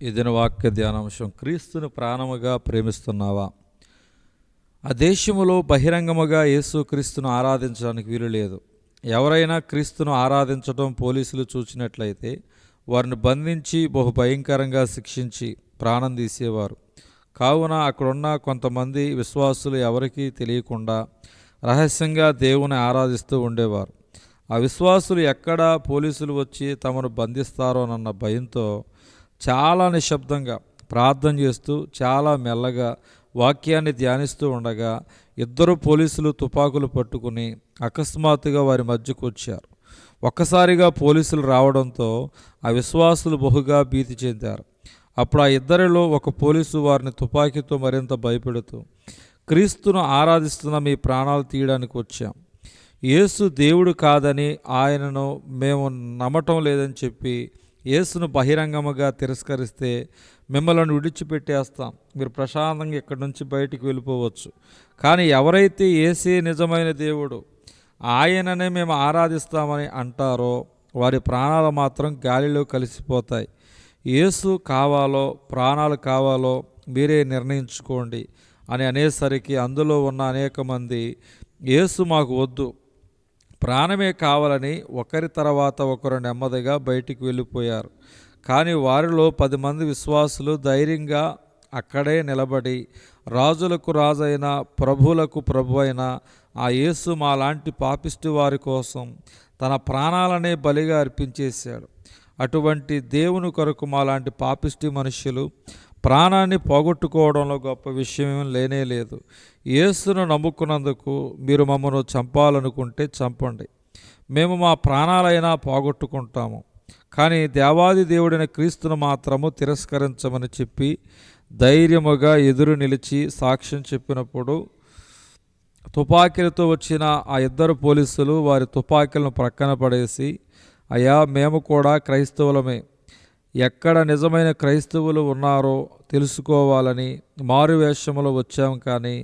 ఈ దిన వాక్య ధ్యానాంశం, క్రీస్తును ప్రాణముగా ప్రేమిస్తున్నావా? ఆ దేశములో బహిరంగముగా యేసుక్రీస్తును ఆరాధించడానికి వీలు లేదు. ఎవరైనా క్రీస్తును ఆరాధించడం పోలీసులు చూచినట్లయితే వారిని బంధించి బహు భయంకరంగా శిక్షించి ప్రాణం తీసేవారు. కావున అక్కడున్న కొంతమంది విశ్వాసులు ఎవరికీ తెలియకుండా రహస్యంగా దేవుని ఆరాధిస్తూ ఉండేవారు. ఆ విశ్వాసులు ఎక్కడ పోలీసులు వచ్చి తమను బంధిస్తారోనన్న భయంతో చాలా నిశ్శబ్దంగా ప్రార్థన చేస్తూ చాలా మెల్లగా వాక్యాన్ని ధ్యానిస్తూ ఉండగా ఇద్దరు పోలీసులు తుపాకులు పట్టుకుని అకస్మాత్తుగా వారి మధ్యకు వచ్చారు. ఒక్కసారిగా పోలీసులు రావడంతో ఆ విశ్వాసులు బహుగా భీతి చెందారు. అప్పుడు ఆ ఇద్దరిలో ఒక పోలీసు వారిని తుపాకీతో మరింత భయపెడుతూ, క్రీస్తును ఆరాధిస్తున్న మీ ప్రాణాలు తీయడానికి వచ్చాం. యేసు దేవుడు కాదని ఆయనను మేము నమ్మటం లేదని చెప్పి యేసును బహిరంగముగా తిరస్కరిస్తే మిమ్మల్ని విడిచిపెట్టేస్తాం, మీరు ప్రశాంతంగా ఇక్కడి నుంచి బయటికి వెళ్ళిపోవచ్చు. కానీ ఎవరైతే యేసే నిజమైన దేవుడు, ఆయననే మేము ఆరాధిస్తామని అంటారో వారి ప్రాణాలు మాత్రం గాలిలో కలిసిపోతాయి. యేసు కావాలో ప్రాణాలు కావాలో మీరే నిర్ణయించుకోండి అని అనేసరికి అందులో ఉన్న అనేక మంది యేసు మాకు వద్దు, ప్రాణమే కావాలని ఒకరి తర్వాత ఒకరు నెమ్మదిగా బయటికి వెళ్ళిపోయారు. కానీ వారిలో 10 మంది విశ్వాసులు ధైర్యంగా అక్కడే నిలబడి, రాజులకు రాజైన ప్రభువులకు ప్రభు అయిన ఆ యేసు మాలాంటి పాపిష్టి వారి కోసం తన ప్రాణాలనే బలిగా అర్పించేశాడు. అటువంటి దేవుని కొరకు మాలాంటి పాపిష్టి మనుష్యులు ప్రాణాన్ని పోగొట్టుకోవడంలో గొప్ప విషయం లేనే లేదు. యేసును నమ్ముకున్నందుకు మీరు మమ్మను చంపాలనుకుంటే చంపండి, మేము మా ప్రాణాలైనా పోగొట్టుకుంటాము, కానీ దేవాది దేవుడైన క్రీస్తును మాత్రము తిరస్కరించమని చెప్పి ధైర్యముగా ఎదురు నిలిచి సాక్ష్యం చెప్పినప్పుడు తుపాకీలతో వచ్చిన ఆ ఇద్దరు పోలీసులు వారి తుపాకీలను ప్రక్కన పడేసి, అయ్యా మేము కూడా క్రైస్తవులమే, ఎక్కడ నిజమైన క్రైస్తవులు ఉన్నారో తెలుసుకోవాలని మారువేషములో వచ్చాం, కానీ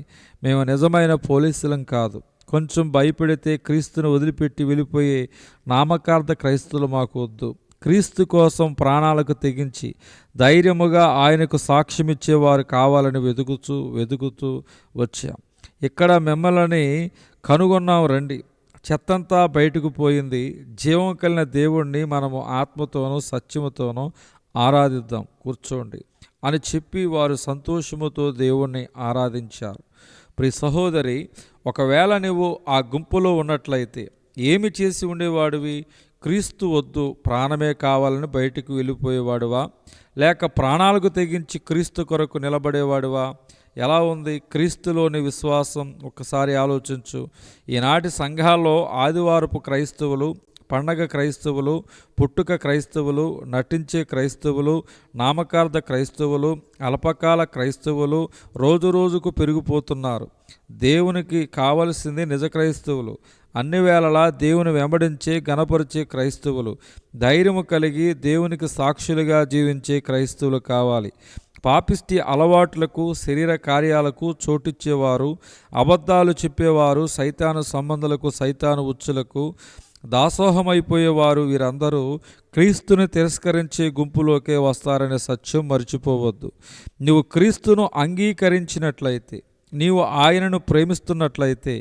మేము నిజమైన పోలీసులం కాదు. కొంచెం భయపెడితే క్రీస్తును వదిలిపెట్టి వెళ్ళిపోయే నామకార్థ క్రైస్తవులు మాకు వద్దు. క్రీస్తు కోసం ప్రాణాలకు తెగించి ధైర్యముగా ఆయనకు సాక్ష్యమిచ్చేవారు కావాలని వెతుకుతూ వచ్చాం. ఇక్కడ మిమ్మల్ని కనుగొన్నాం రండి. చెత్తంతా బయటకు పోయింది. జీవం కలిగిన దేవుణ్ణి మనము ఆత్మతోనూ సత్యముతోనూ ఆరాధిద్దాం, కూర్చోండి అని చెప్పి వారు సంతోషముతో దేవుణ్ణి ఆరాధించారు. ప్రియ సహోదరి, ఒకవేళ నువ్వు ఆ గుంపులో ఉన్నట్లయితే ఏమి చేసి ఉండేవాడివి? క్రీస్తు వద్దు, ప్రాణమే కావాలని బయటకు వెళ్ళిపోయేవాడువా? లేక ప్రాణాలకు తెగించి క్రీస్తు కొరకు నిలబడేవాడువా? ఎలా ఉంది క్రీస్తులోని విశ్వాసం? ఒక్కసారి ఆలోచించు. ఈనాటి సంఘాల్లో ఆదివారపు క్రైస్తవులు, పండగ క్రైస్తవులు, పుట్టుక క్రైస్తవులు, నటించే క్రైస్తవులు, నామకార్థ క్రైస్తవులు, అల్పకాల క్రైస్తవులు రోజు రోజుకు పెరిగిపోతున్నారు. దేవునికి కావలసింది నిజ క్రైస్తవులు, అన్ని వేళలా దేవుని వెంబడించే గణపరిచే క్రైస్తవులు, ధైర్యము కలిగి దేవునికి సాక్షులుగా జీవించే క్రైస్తవులు కావాలి. పాపిష్టి అలవాట్లకు, శరీర కార్యాలకు చోటిచ్చేవారు, అబద్ధాలు చెప్పేవారు, సైతాను సంబంధులకు, సైతాను ఉచ్చులకు దాసోహమైపోయేవారు వీరందరూ క్రీస్తుని తిరస్కరించే గుంపులోకే వస్తారనే సత్యం మర్చిపోవద్దు. నువ్వు క్రీస్తును అంగీకరించినట్లయితే, నీవు ఆయనను ప్రేమిస్తున్నట్లయితే,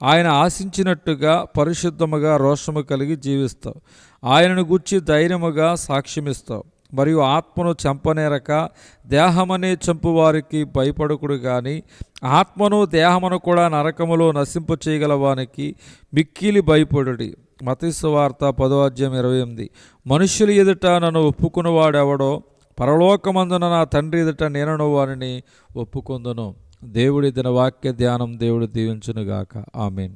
ఆయన ఆశించినట్టుగా పరిశుద్ధముగా రోషము కలిగి జీవిస్తావు. ఆయనను గూర్చి ధైర్యముగా సాక్ష్యమిస్తావు. మరియు ఆత్మను చంపనేరక దేహమనే చంపువారికి భయపడకుడు కానీ ఆత్మను దేహమును కూడా నరకములో నశింప చేయగలవానికి మిక్కిలి భయపడుడి. మత్తయి సువార్త 10:28. మనుష్యులు ఎదుట నన్ను ఒప్పుకున్నవాడెవడో పరలోకమందున నా తండ్రి ఎదుట నేను వారిని ఒప్పుకొందును. దేవుడి దిన వాక్య ధ్యానం దేవుడు దీవించునుగాక. ఆమేన్.